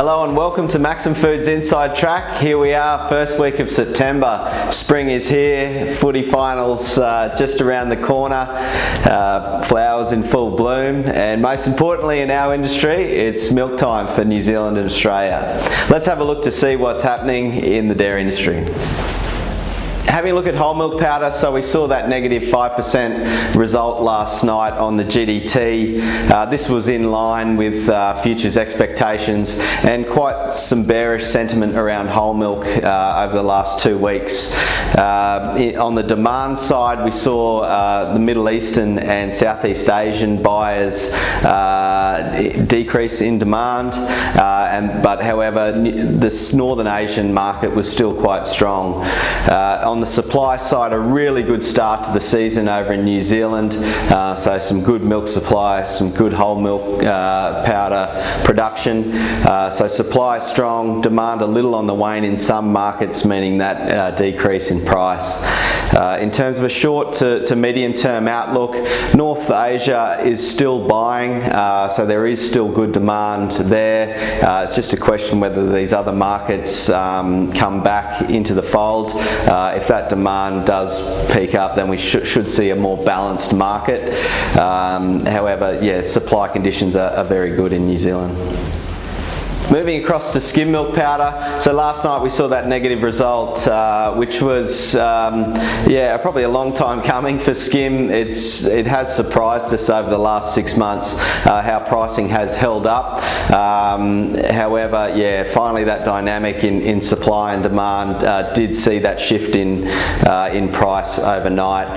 Hello and welcome to Maxim Foods Inside Track. Here we are, first week of September. Spring is here, footy finals just around the corner, flowers in full bloom, and most importantly in our industry, it's milk time for New Zealand and Australia. Let's have a look to see what's happening in the dairy industry. Having a look at whole milk powder, so we saw that negative 5% result last night on the GDT. This was in line with futures expectations and quite some bearish sentiment around whole milk over the last 2 weeks. On the demand side, we saw the Middle Eastern and Southeast Asian buyers decrease in demand, but however, this Northern Asian market was still quite strong. On the supply side, a really good start to the season over in New Zealand, so some good milk supply, some good whole milk powder production. So supply strong, demand a little on the wane in some markets, meaning that decrease in price. In terms of a short to medium term outlook, North Asia is still buying, so there is still good demand there. It's just a question whether these other markets come back into the fold. If that demand does peak up, then we should see a more balanced market. However, yeah, supply conditions are very good in New Zealand. Moving across to skim milk powder, so last night we saw that negative result, which was probably a long time coming for skim. It has surprised us over the last 6 months how pricing has held up. However, yeah, finally that dynamic in supply and demand did see that shift in price overnight.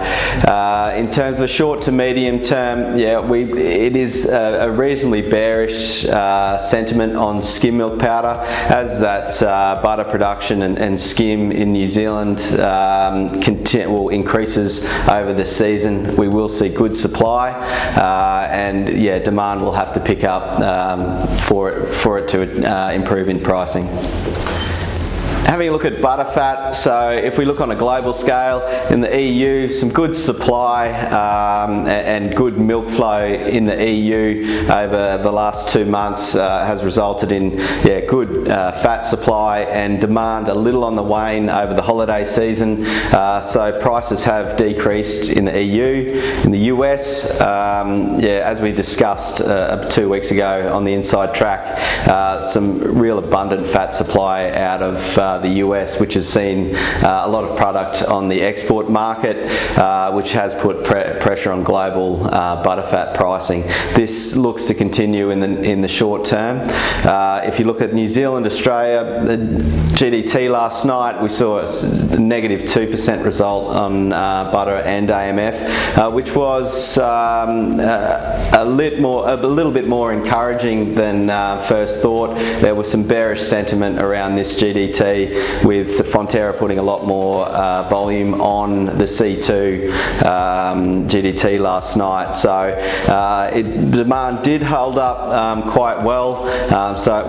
In terms of a short to medium term, yeah, it is a reasonably bearish sentiment on skim milk powder, as that butter production and skim in New Zealand increases over the season. We will see good supply, and yeah, demand will have to pick up for it to improve in pricing. Having a look at butter fat, so if we look on a global scale, in the EU, some good supply and good milk flow in the EU over the last 2 months has resulted in good fat supply and demand a little on the wane over the holiday season. So prices have decreased in the EU. In the US, as we discussed 2 weeks ago on the Inside Track, some real abundant fat supply out of the US, which has seen a lot of product on the export market, which has put pressure on global butterfat pricing. This looks to continue in the short term. If you look at New Zealand, Australia, the GDT last night, we saw a negative 2% result on butter and AMF, which was a little bit more encouraging than first thought. There was some bearish sentiment around this GDT, with Fonterra putting a lot more volume on the C2 GDT last night. So demand did hold up quite well,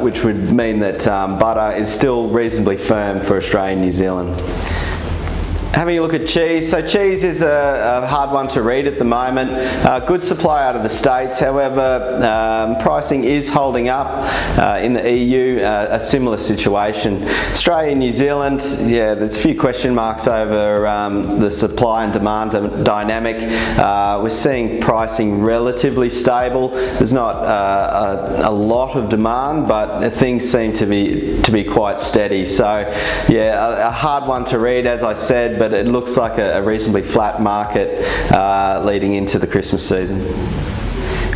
which would mean that butter is still reasonably firm for Australia and New Zealand. Having a look at cheese, so cheese is a hard one to read at the moment. Good supply out of the States, however, pricing is holding up in the EU, a similar situation. Australia and New Zealand, yeah, there's a few question marks over the supply and demand dynamic. We're seeing pricing relatively stable. There's not a lot of demand, but things seem to be quite steady. So yeah, a hard one to read, as I said, but it looks like a reasonably flat market leading into the Christmas season.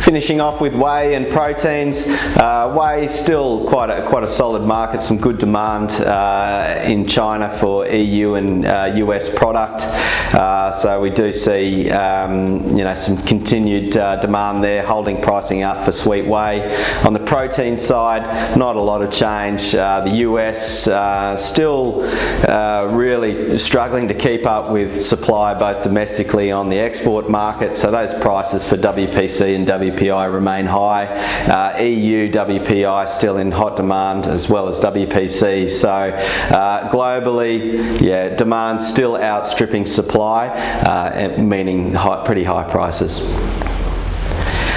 Finishing off with whey and proteins, whey still quite a solid market, some good demand in China for EU and US product. So we do see some continued demand there, holding pricing up for sweet whey. On the protein side, not a lot of change. The US still really struggling to keep up with supply both domestically on the export market, so those prices for WPC and WPI remain high. EU WPI still in hot demand, as well as WPC. So globally, yeah, demand still outstripping supply, meaning pretty high prices.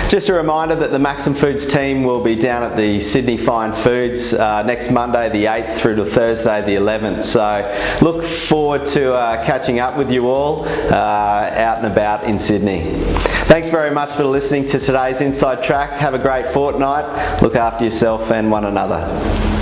Just a reminder that the Maxim Foods team will be down at the Sydney Fine Foods next Monday the 8th through to Thursday the 11th. So look forward to catching up with you all out and about in Sydney. Thanks very much for listening to today's Inside Track. Have a great fortnight. Look after yourself and one another.